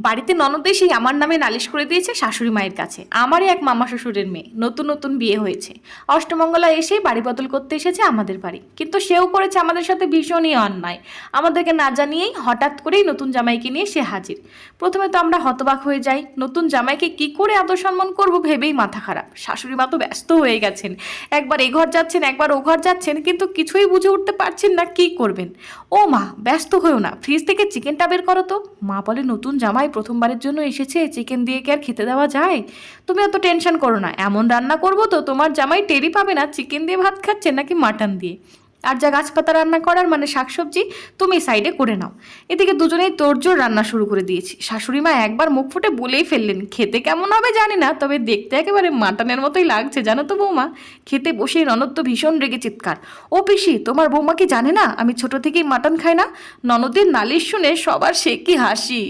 বাড়িতে ননদ এসেই আমার নামে নালিশ করে দিয়েছে শাশুড়ি মায়ের কাছে। আমারই এক মামা শ্বশুরের মেয়ে, নতুন নতুন বিয়ে হয়েছে, অষ্টমঙ্গলা এসেই বাড়ি বদল করতে এসেছে আমাদের বাড়ি, কিন্তু সেও করেছে আমাদের সাথে ভীষণই অন্যায়। আমাদেরকে না জানিয়েই হঠাৎ করেই নতুন জামাইকে নিয়ে সে হাজির। প্রথমে তো আমরা হতবাক হয়ে যাই, নতুন জামাইকে কি করে আদর সম্মান করবো ভেবেই মাথা খারাপ। শাশুড়ি মা তো ব্যস্ত হয়ে গেছেন, একবার এ ঘর যাচ্ছেন একবার ও ঘর যাচ্ছেন, কিন্তু কিছুই বুঝে উঠতে পারছেন না কি করবেন। ও মা, ব্যস্ত হয়েও না, ফ্রিজ থেকে চিকেনটা বের করো তো। মা বলে, নতুন জামাই প্রথমবারের জন্য এসেছে, চিকেন দিয়ে কি আর খেতে দেওয়া যায়? তুমি অত টেনশন করো না, এমন রান্না করবো তো তোমার জামাই টেরই পাবে না চিকেন দিয়ে ভাত খাচ্ছে নাকি মাটন দিয়ে। আর যা গাছপাতা রান্না করার মানে শাকসবজি, তুমি সাইডে করে নাও। এদিকে দুজনেই তোড়জোড় রান্না শুরু করে দিয়েছি। শাশুড়ি মা একবার মুখ ফুটে বলেই ফেললেন, খেতে কেমন হবে জানি না, তবে দেখতে একেবারে মাটনের মতোই লাগছে জানো তো বৌমা। খেতে বসেই ননদ তো ভীষণ রেগে চিৎকার, ও পিসি, তোমার বৌমা কি জানে না আমি ছোট থেকেই মাটন খাই না? ননদের নালিশ শুনে সবার সে কি হাসি।